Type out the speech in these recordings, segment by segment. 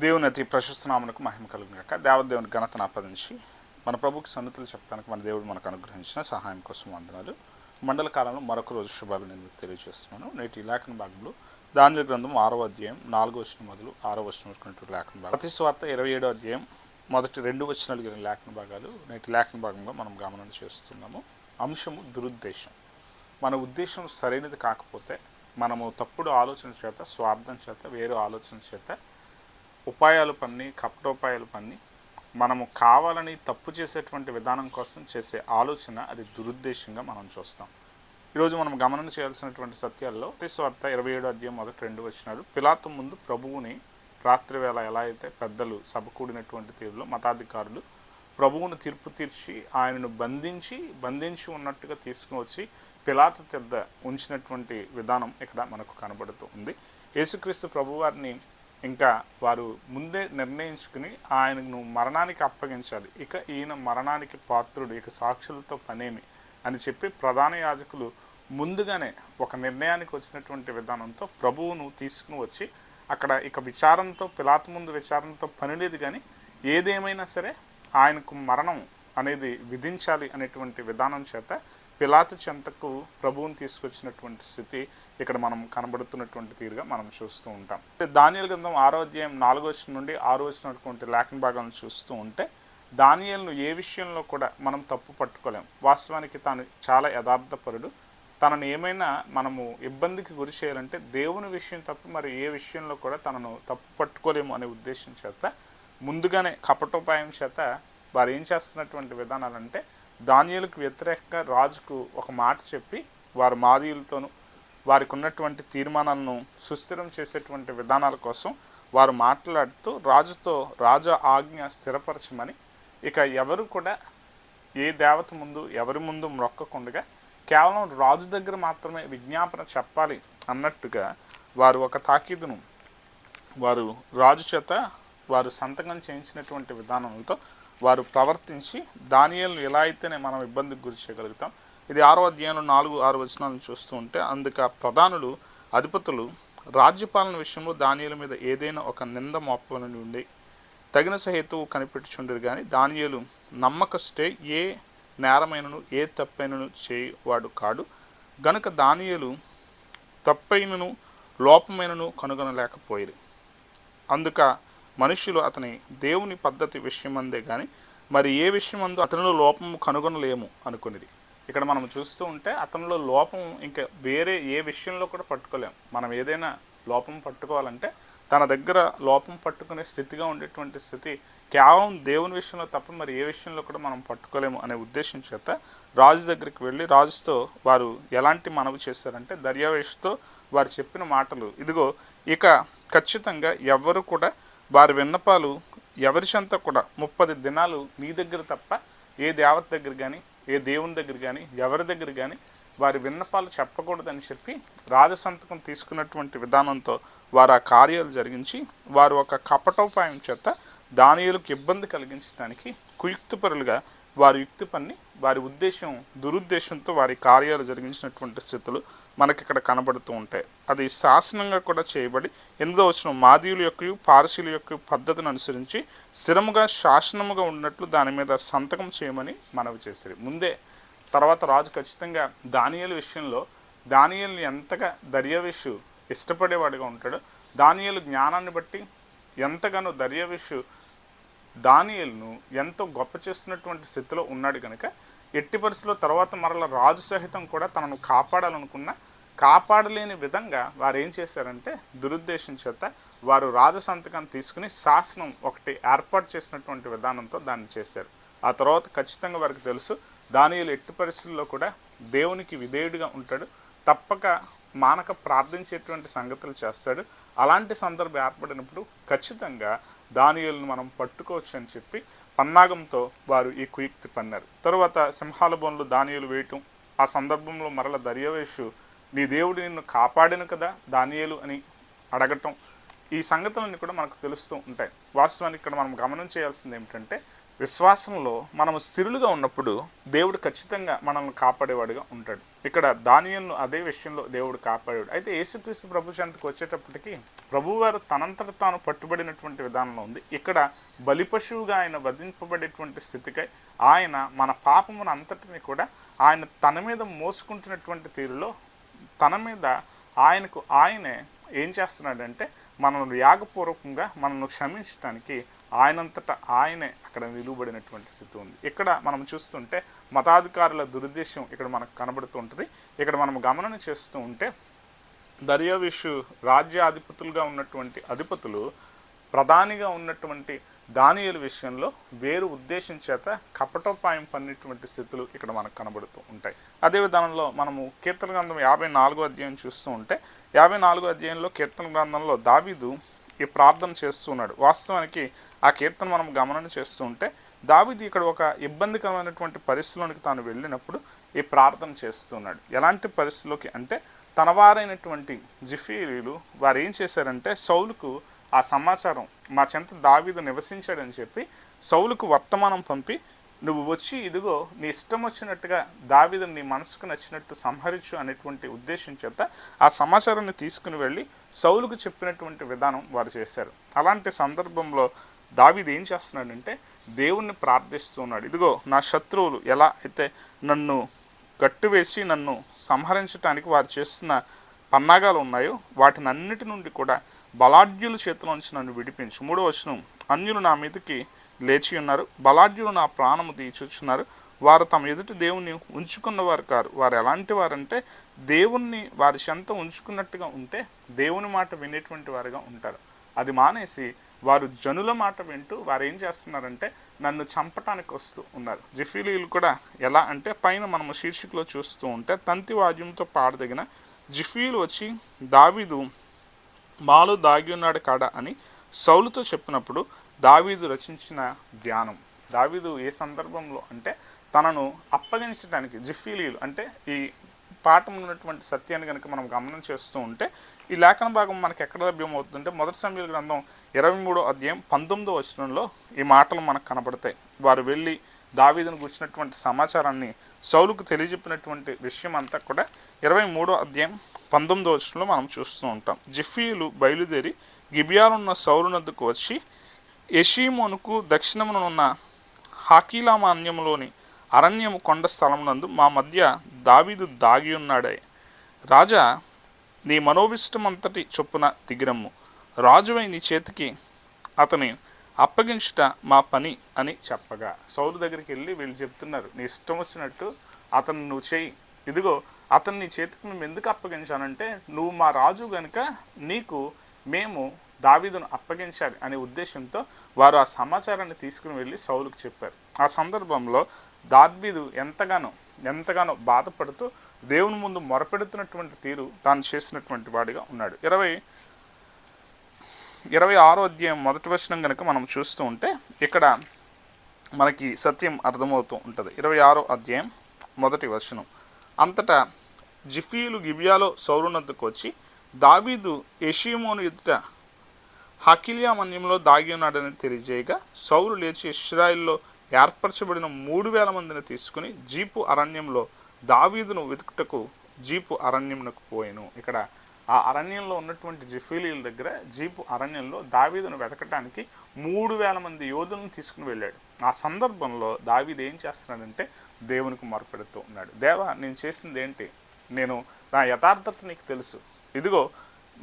దేవుని అతి ప్రశస్త నామమునకు మహిమ కలుగును గాక. దేవదేవుని ఘనతను ఆపాదించి మన ప్రభుకి సన్నిధులు చెప్పడానికి మన దేవుడు మనకు అనుగ్రహించిన సహాయం కోసం వందనాలు. మండల కాలంలో మరొక రోజు శుభాలు నేను మీకు తెలియజేస్తున్నాను. నేటి లేఖన భాగంలో దానియేలు గ్రంథం 6వ అధ్యాయం 4వ వచనం మొదలు 6వ వచనం వరకు లేఖన భాగం, ప్రతి స్వార్థ 27వ అధ్యాయం మొదటి 2 వచనాలు కలిగిన లేఖన భాగాలు నేటి లేఖన భాగంలో మనం గమనం చేస్తున్నాము. అంశము దురుద్దేశం. మన ఉద్దేశం సరైనది కాకపోతే మనము తప్పుడు ఆలోచన చేత, స్వార్థం చేత, వేరే ఆలోచన చేత ఉపాయాలు పన్ని, కపటోపాయాలు పన్ని మనము కావాలని తప్పు చేసేటువంటి విధానం కోసం చేసే ఆలోచన అది దురుద్దేశంగా మనం చూస్తాం. ఈరోజు మనం గమనం చేయాల్సినటువంటి సత్యాల్లో స్వార్థ 27వ అధ్యాయం మొదటి 2 వచనాలు, పిలాతు ముందు ప్రభువుని రాత్రి వేళ ఎలా అయితే పెద్దలు సభ కూడినటువంటి తీరులో మతాధికారులు ప్రభువును తీర్పు తీర్చి ఆయనను బంధించి ఉన్నట్టుగా తీసుకుని వచ్చి పిలాతు తెద్ద ఉంచినటువంటి విధానం ఇక్కడ మనకు కనబడుతూ ఉంది. యేసుక్రీస్తు ప్రభువారిని ఇంకా వారు ముందే నిర్ణయించుకుని ఆయనను మరణానికి అప్పగించాలి, ఇక ఈయన మరణానికి పాత్రుడు, ఇక సాక్షులతో పనేమి అని చెప్పి ప్రధాన యాజకులు ముందుగానే ఒక నిర్ణయానికి వచ్చినటువంటి విధానంతో ప్రభువును తీసుకుని వచ్చి అక్కడ ఇక విచారణతో, పిలాతు ముందు విచారణతో పని లేదు, కానీ ఏదేమైనా సరే ఆయనకు మరణం అనేది విధించాలి అనేటువంటి విధానం చేత పిలాతు చెంతకు ప్రభువుని తీసుకొచ్చినటువంటి స్థితి ఇక్కడ మనం కనబడుతున్నటువంటి తీరుగా మనం చూస్తూ ఉంటాం. దానియేలు గ్రంథం 6వ అధ్యాయం 4వ వచనం నుండి 6వ వచనం లేఖన భాగాలను చూస్తూ ఉంటే దానియేలును ఏ విషయంలో కూడా మనం తప్పు పట్టుకోలేం. వాస్తవానికి తాను చాలా యథార్థపరుడు. తనను ఏమైనా మనము ఇబ్బందికి గురి చేయాలంటే దేవుని విషయం తప్ప మరి ఏ విషయంలో కూడా తనను తప్పు పట్టుకోలేము అనే ఉద్దేశం చేత ముందుగానే కపటోపాయం చేత వారు ఏం చేస్తున్నటువంటి విధానాలంటే దానియేలుకు వ్యతిరేకంగా రాజుకు ఒక మాట చెప్పి వారు మాదీయులతోనూ వారికి ఉన్నటువంటి తీర్మానాలను సుస్థిరం చేసేటువంటి విధానాల కోసం వారు మాట్లాడుతూ రాజుతో రాజ ఆజ్ఞ స్థిరపరచమని, ఇక ఎవరు కూడా ఏ దేవత ముందు ఎవరి ముందు మొక్కకుండగా కేవలం రాజు దగ్గర మాత్రమే విజ్ఞాపన చెప్పాలి అన్నట్టుగా వారు ఒక తాకీదును వారు రాజు చేత వారు సంతకం చేయించినటువంటి విధానంతో వారు ప్రవర్తించి దానియేలును ఎలా అయితేనే మనం ఇబ్బందికి గురి చేయగలుగుతాం. ఇది 6వ అధ్యాయంలో 4-6 వచనాలను చూస్తూ ఉంటే, అందుక ప్రధానులు, అధిపతులు రాజ్యపాలన విషయంలో దానియేలు మీద ఏదైనా ఒక నింద మోపవలని ఉండి తగిన సహేతువు కనిపెట్టుచుండరు, కానీ దానియేలు నమ్మకస్తే ఏ నేరమైనను ఏ తప్పైనను చేయవాడు కాడు గనుక దానియేలు తప్పైనను లోపమైనను కనుగొనలేకపోయారు. అందుక మనుషులు అతని దేవుని పద్ధతి విషయమందే కానీ మరి ఏ విషయమందు అతనిలో లోపము కనుగొనలేము అనుకునేది. ఇక్కడ మనం చూస్తూ ఉంటే అతనిలో లోపం ఇంకా వేరే ఏ విషయంలో కూడా పట్టుకోలేము. మనం ఏదైనా లోపం పట్టుకోవాలంటే తన దగ్గర లోపం పట్టుకునే స్థితిగా ఉండేటువంటి స్థితి కేవలం దేవుని విషయంలో తప్ప మరి ఏ విషయంలో కూడా మనం పట్టుకోలేము అనే ఉద్దేశం చేత రాజు దగ్గరికి వెళ్ళి రాజుతో వారు ఎలాంటి మనవి చేశారంటే దర్యావేషుతో వారు చెప్పిన మాటలు ఇదిగో, ఇక ఖచ్చితంగా ఎవరు కూడా వారి విన్నపాలు ఎవరి చెంత కూడా 30 దినాలు నీ దగ్గర తప్ప ఏ దేవత దగ్గర కానీ ఏ దేవుని దగ్గర కానీ ఎవరి దగ్గర కానీ వారి విన్నపాలు చెప్పకూడదని చెప్పి రాజసంతకం తీసుకున్నటువంటి విధానంతో వారు ఆ కార్యాలు జరిగించి వారు ఒక కపటోపాయం చేత దానియేలుకు ఇబ్బంది కలిగించడానికి కుయుక్తిపరులుగా వారి యుక్తి పన్ని వారి ఉద్దేశం దురుద్దేశంతో వారి కార్యాలు జరిగించినటువంటి స్థితులు మనకి ఇక్కడ కనబడుతూ ఉంటాయి. అది శాసనంగా కూడా చేయబడి 8వ వచనం, మాదీయుల యొక్క పారసీల యొక్క పద్ధతిని అనుసరించి స్థిరముగా శాసనముగా ఉన్నట్లు దాని మీద సంతకం చేయమని మనవి చేశారు. ముందే తర్వాత రాజు ఖచ్చితంగా దానియేలు విషయంలో దానియేలుని ఎంతగా దర్యావేషు ఇష్టపడేవాడిగా ఉంటాడో, దానియేలు జ్ఞానాన్ని బట్టి ఎంతగానో దర్యావేషు దానియేలును ఎంతో గొప్ప చేస్తున్నటువంటి స్థితిలో ఉన్నాడు కనుక ఎట్టి పరిస్థితుల్లో తర్వాత మరల రాజు సహితం కూడా తనను కాపాడాలనుకున్న కాపాడలేని విధంగా వారు ఏం చేశారంటే దురుద్దేశం చేత వారు రాజ సంతకాన్ని తీసుకుని శాసనం ఒకటి ఏర్పాటు చేసినటువంటి విధానంతో దాన్ని చేశారు. ఆ తర్వాత ఖచ్చితంగా వారికి తెలుసు దానియేలు ఎట్టి పరిస్థితుల్లో కూడా దేవునికి విధేయుడిగా ఉంటాడు, తప్పక మానక ప్రార్థించేటువంటి సంగతులు చేస్తాడు. అలాంటి సందర్భం ఏర్పడినప్పుడు ఖచ్చితంగా దానియేలును మనం పట్టుకోవచ్చు అని చెప్పి పన్నాగంతో వారు ఈ కుయుక్తి పన్నారు. తరువాత సింహాల బోన్లు దానియేలు వేయటం, ఆ సందర్భంలో మరల దర్యావేషు నీ దేవుడు నిన్ను కాపాడిను కదా దానియేలు అని అడగటం, ఈ సంగతులన్నీ కూడా మనకు తెలుస్తూ ఉంటాయి. వాస్తవానికి ఇక్కడ మనం గమనం చేయాల్సింది ఏమిటంటే విశ్వాసంలో మనము స్థిరులుగా ఉన్నప్పుడు దేవుడు ఖచ్చితంగా మనల్ని కాపాడేవాడుగా ఉంటాడు. ఇక్కడ దానియేలును అదే విషయంలో దేవుడు కాపాడాడు. అయితే యేసుక్రీస్తు ప్రభు చెంతకు వచ్చేటప్పటికి ప్రభువారు తనంతట తాను పట్టుబడినటువంటి విధానంలో ఉంది. ఇక్కడ బలిపశువుగా ఆయన వధింపబడేటువంటి స్థితికై ఆయన మన పాపమును అంతటిని కూడా ఆయన తన మీద మోసుకుంటున్నటువంటి తీరులో తన మీద ఆయనే ఏం చేస్తున్నాడంటే మనల్ని యాగపూర్వకంగా మనల్ని క్షమించడానికి ఆయనంతటా ఆయనే అక్కడ నిలువబడినటువంటి స్థితి ఉంది. ఇక్కడ మనం చూస్తుంటే మతాధికారుల దురుద్దేశం ఇక్కడ మనకు కనబడుతూ ఉంటుంది. ఇక్కడ మనం గమనం చేస్తూ ఉంటే దర్యావేషు రాజ్యాధిపతులుగా ఉన్నటువంటి అధిపతులు ప్రధానిగా ఉన్నటువంటి దానియేలు విషయంలో వేరు ఉద్దేశం చేత కపటోపాయం పన్నిటువంటి స్థితులు ఇక్కడ మనకు కనబడుతూ ఉంటాయి. అదే విధానంలో మనము కీర్తన గ్రంథం 54వ అధ్యాయం చూస్తూ ఉంటే 54వ అధ్యాయంలో కీర్తన గ్రంథంలో దావీదు ఈ ప్రార్థన చేస్తూ ఉన్నాడు. వాస్తవానికి ఆ కీర్తన మనం గమనం చేస్తూ ఉంటే దావీదు ఇక్కడ ఒక ఇబ్బందికరమైనటువంటి పరిస్థితిలోనికి తాను వెళ్ళినప్పుడు ఈ ప్రార్థన చేస్తున్నాడు. ఎలాంటి పరిస్థితిలోకి అంటే తన వారైనటువంటి జిఫీలీలు వారు ఏం చేశారంటే సౌలుకు ఆ సమాచారం మా చెంత దావీదు నివసించాడని చెప్పి సౌలుకు వర్తమానం పంపి నువ్వు వచ్చి ఇదిగో నీ ఇష్టం వచ్చినట్టుగా దావీదుని నీ మనసుకు నచ్చినట్టు సంహరించు అనేటువంటి ఉద్దేశం చేత ఆ సమాచారాన్ని తీసుకుని వెళ్ళి సౌలుకు చెప్పినటువంటి విధానం వారు చేశారు. అలాంటి సందర్భంలో దావీదు ఏం చేస్తున్నాడంటే దేవుణ్ణి ప్రార్థిస్తున్నాడు. ఇదిగో నా శత్రువులు ఎలా అయితే నన్ను గట్టువేసి నన్ను సంహరించడానికి వారు చేస్తున్న పన్నాగాలు ఉన్నాయో వాటిని అన్నిటి నుండి కూడా బలాఢ్యుల చేతిలోంచి నన్ను విడిపించు. 3వ వచనం, అన్యులు నా మీదకి లేచి ఉన్నారు, బలాఢ్యులు నా ప్రాణము తీర్చుచున్నారు, వారు తమ ఎదుటి దేవుణ్ణి ఉంచుకున్నవారు కారు. వారు ఎలాంటి వారంటే దేవుణ్ణి వారి చెంత ఉంచుకున్నట్టుగా ఉంటే దేవుని మాట వినేటువంటి వారుగా ఉంటారు. అది మానేసి వారు జనుల మాట వింటూ వారు ఏం చేస్తున్నారంటే నన్ను చంపటానికి వస్తూ ఉన్నారు. జిఫీలీలు కూడా ఎలా అంటే పైన మనము శీర్షికలో చూస్తూ ఉంటే తంతి వాద్యంతో పాడదగిన జిఫీలు వచ్చి దావీదు మాలో దాగి ఉన్నాడు కాడా అని సౌలుతో చెప్పినప్పుడు దావీదు రచించిన ధ్యానం. దావీదు ఏ సందర్భంలో అంటే తనను అప్పగించడానికి జిఫీలీలు అంటే ఈ పాఠంలో ఉన్నటువంటి సత్యాన్ని కనుక మనం గమనం చేస్తూ ఉంటే ఈ లేఖన భాగం మనకు ఎక్కడ లభ్యమవుతుందంటే 1 సమూయేలు గ్రంథం 23వ అధ్యాయం 19వ వచనంలో ఈ మాటలు మనకు కనబడతాయి. వారు వెళ్ళి దావీదును గురించినటువంటి సమాచారాన్ని సౌలుకు తెలియజెప్పినటువంటి విషయం అంతా కూడా 23వ అధ్యాయం 19వ వచనంలో మనం చూస్తూ ఉంటాం. జిఫీలు బయలుదేరి గిబియాలున్న సౌలు నద్దకు వచ్చి యెషీమోనుకు దక్షిణమునున్న హాకీలామాన్యంలోని అరణ్యము కొండ స్థలమునందు మా మధ్య దావీదు దాగి ఉన్నాడే. రాజా, నీ మనోభిష్టమంతటి చొప్పున దిగిరమ్ము, రాజువై నీ చేతికి అతని అప్పగించుట మా పని అని చెప్పగా సౌలు దగ్గరికి వెళ్ళి వీళ్ళు చెప్తున్నారు, నీ ఇష్టం వచ్చినట్టు అతను నువ్వు చేయి, ఇదిగో అతన్ని నీ చేతికి మేము ఎందుకు అప్పగించానంటే నువ్వు మా రాజు కనుక నీకు మేము దావీదును అప్పగించాలి అనే ఉద్దేశంతో వారు ఆ సమాచారాన్ని తీసుకుని వెళ్ళి సౌలుకు చెప్పారు. ఆ సందర్భంలో దావీదు ఎంతగానో బాధపడుతూ దేవుని ముందు మొరపెడుతున్నటువంటి తీరు తాను చేసినటువంటి వాడిగా ఉన్నాడు. 26వ అధ్యాయం 1వ వచనం కనుక మనం చూస్తూ ఉంటే ఇక్కడ మనకి సత్యం అర్థమవుతూ ఉంటుంది. 26వ అధ్యాయం 1వ వచనం, అంతటా జిఫీలు గిబియాలో సౌలు నద్దకు వచ్చి దావీదు యెషీమోను ఎదుట హకిలియామన్యంలో దాగి ఉన్నాడని తెలియజేయగా సౌలు లేచి ఇశ్రాయేల్లో ఏర్పరచబడిన 3000 మందిని తీసుకుని జీపు అరణ్యంలో దావీదును వెతుకుటకు జీపు అరణ్యంకు పోయాను. ఇక్కడ ఆ అరణ్యంలో ఉన్నటువంటి జిఫీలీల దగ్గర జీపు అరణ్యంలో దావీదును వెతకటానికి 3000 మంది యోధులను తీసుకుని వెళ్ళాడు. ఆ సందర్భంలో దావీదు ఏం చేస్తున్నాడంటే దేవునికి మొరపెడుతూ ఉన్నాడు. దేవా, నేను చేసింది ఏంటి? నేను నా యథార్థత నీకు తెలుసు, ఇదిగో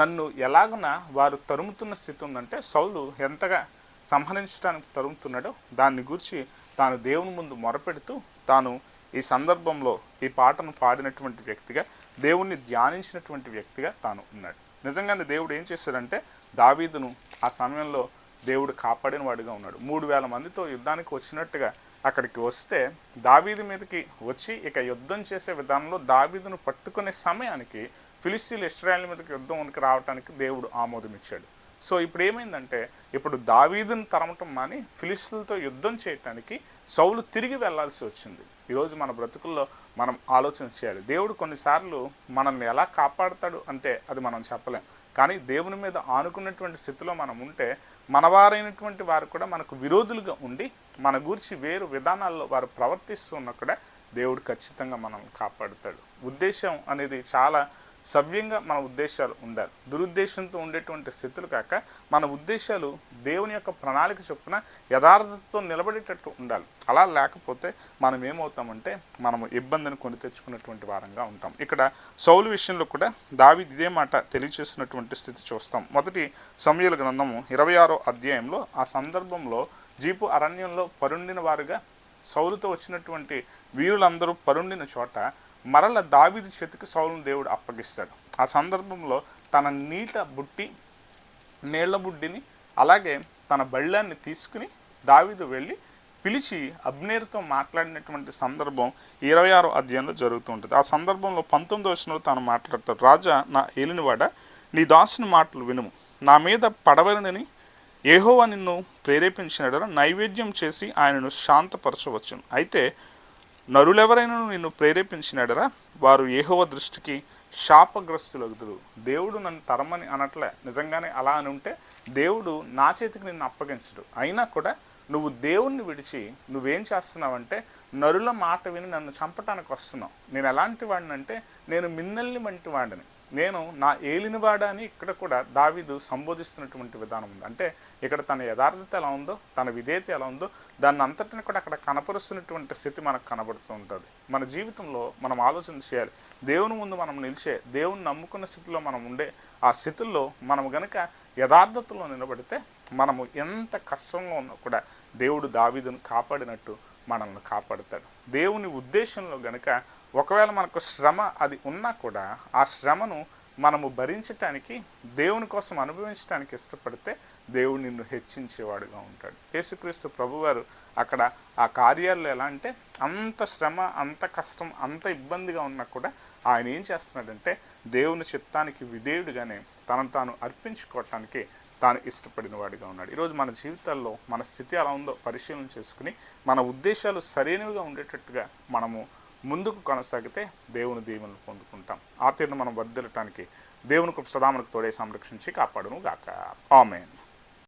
నన్ను ఎలాగున వారు తరుముతున్న స్థితి ఉందంటే సౌలు ఎంతగా సంహరించడానికి తరుముతున్నాడో దాన్ని గురించి తాను దేవుని ముందు మొరపెడుతూ తాను ఈ సందర్భంలో ఈ పాటను పాడినటువంటి వ్యక్తిగా దేవుణ్ణి ధ్యానించినటువంటి వ్యక్తిగా తాను ఉన్నాడు. నిజంగానే దేవుడు ఏం చేశాడంటే దావీదును ఆ సమయంలో దేవుడు కాపాడిన వాడిగా ఉన్నాడు. 3000 మందితో యుద్ధానికి వచ్చినట్టుగా అక్కడికి వస్తే దావీదు మీదకి వచ్చి ఇక యుద్ధం చేసే విధానంలో దావీదును పట్టుకునే సమయానికి ఫిలిస్తీన్లు ఇశ్రాయేలు మీదకి యుద్ధంకి రావడానికి దేవుడు ఆమోదం ఇచ్చాడు. సో ఇప్పుడు ఏమైందంటే ఇప్పుడు దావీదును తరమటం మాని ఫిలిస్తీన్లతో యుద్ధం చేయటానికి సౌలు తిరిగి వెళ్లాల్సి వచ్చింది. ఈరోజు మన బ్రతుకుల్లో మనం ఆలోచన చేయాలి. దేవుడు కొన్నిసార్లు మనల్ని ఎలా కాపాడుతాడు అంటే అది మనం చెప్పలేం. కానీ దేవుని మీద ఆనుకున్నటువంటి స్థితిలో మనం ఉంటే మనవారైనటువంటి వారు కూడా మనకు విరోధులుగా ఉండి మన గురించి వేరు విధానాల్లో వారు ప్రవర్తిస్తూ ఉన్నా కూడా దేవుడు ఖచ్చితంగా మనల్ని కాపాడుతాడు. ఉద్దేశం అనేది చాలా సవ్యంగా మన ఉద్దేశాలు ఉండాలి. దురుద్దేశంతో ఉండేటువంటి స్థితులు కాక మన ఉద్దేశాలు దేవుని యొక్క ప్రణాళిక చొప్పున యథార్థతతో నిలబడేటట్టు ఉండాలి. అలా లేకపోతే మనం ఏమవుతామంటే మనము ఇబ్బందిని కొని తెచ్చుకున్నటువంటి వారంగా ఉంటాం. ఇక్కడ సౌలు విషయంలో కూడా దావీదు ఇదే మాట తెలియచేసినటువంటి స్థితి చూస్తాం. మొదటి సమూయేలు గ్రంథము 26వ అధ్యాయంలో ఆ సందర్భంలో జీపు అరణ్యంలో పరుండిన వారుగా సౌలుతో వచ్చినటువంటి వీరులందరూ పరుండిన చోట మరల దావీదు చేతికి సౌలును దేవుడు అప్పగిస్తాడు. ఆ సందర్భంలో తన నీళ్ల బుడ్డిని అలాగే తన బళ్ళాన్ని తీసుకుని దావీదు వెళ్ళి పిలిచి అబ్నేరుతో మాట్లాడినటువంటి సందర్భం 26వ అధ్యాయంలో జరుగుతూ ఉంటుంది. ఆ సందర్భంలో 19వ వచనంలో తాను మాట్లాడతాడు, రాజా నా ఏలినవాడ నీ దాసుని మాటలు వినుము, నా మీద పడవలనని యెహోవా నిన్ను ప్రేరేపించినడరా నైవేద్యం చేసి ఆయనను శాంతపరచవచ్చును. అయితే నరులెవరైనా నిన్ను ప్రేరేపించినడరా వారు యెహోవా దృష్టికి శాపగ్రస్తులగుదురు. దేవుడు నన్ను తరమని అనట్లే, నిజంగానే అలా అని ఉంటే దేవుడు నా చేతికి నిన్ను అప్పగించడు. అయినా కూడా నువ్వు దేవుణ్ణి విడిచి నువ్వేం చేస్తున్నావంటే నరుల మాట విని నన్ను చంపటానికి వస్తున్నావు. నేను ఎలాంటి వాడిని అంటే నేను మిన్నల్ని వంటి వాడిని, నేను నా ఏలినవాడ అని ఇక్కడ కూడా దావీదు సంబోధిస్తున్నటువంటి విధానం ఉంది. అంటే ఇక్కడ తన యథార్థత ఎలా ఉందో, తన విధేయత ఎలా ఉందో దాన్ని అంతటిని కూడా అక్కడ కనపరుస్తున్నటువంటి స్థితి మనకు కనబడుతూ ఉంటుంది. మన జీవితంలో మనం ఆలోచన చేయాలి. దేవుని ముందు మనం నిలిచే, దేవుని నమ్ముకున్న స్థితిలో మనం ఉండే ఆ స్థితుల్లో మనం గనుక యథార్థతలో నిలబడితే మనము ఎంత కష్టంలో ఉన్నా కూడా దేవుడు దావీదును కాపాడినట్టు మనల్ని కాపాడుతాడు. దేవుని ఉద్దేశంలో గనుక ఒకవేళ మనకు శ్రమ అది ఉన్నా కూడా ఆ శ్రమను మనము భరించటానికి, దేవుని కోసం అనుభవించడానికి ఇష్టపడితే దేవుడు నిన్ను హెచ్చించేవాడుగా ఉంటాడు. యేసుక్రీస్తు ప్రభువారు అక్కడ ఆ కార్యాలు ఎలా అంటే అంత శ్రమ, అంత కష్టం, అంత ఇబ్బందిగా ఉన్నా కూడా ఆయన ఏం చేస్తున్నాడంటే దేవుని చిత్తానికి విధేయుడిగానే తనను తాను అర్పించుకోవటానికి తాను ఇష్టపడిన వాడిగా ఉన్నాడు. ఈరోజు మన జీవితాల్లో మన స్థితి ఎలా ఉందో పరిశీలన చేసుకుని మన ఉద్దేశాలు సరైనవిగా ఉండేటట్టుగా మనము ముందుకు కొనసాగితే దేవుని దీవెనలు పొందుకుంటాం. ఆ తీరును మనం వర్ధిల్లటానికి దేవుని కృప సదా మనకు తోడే సంరక్షించి కాపాడును గాక. ఆమేన్.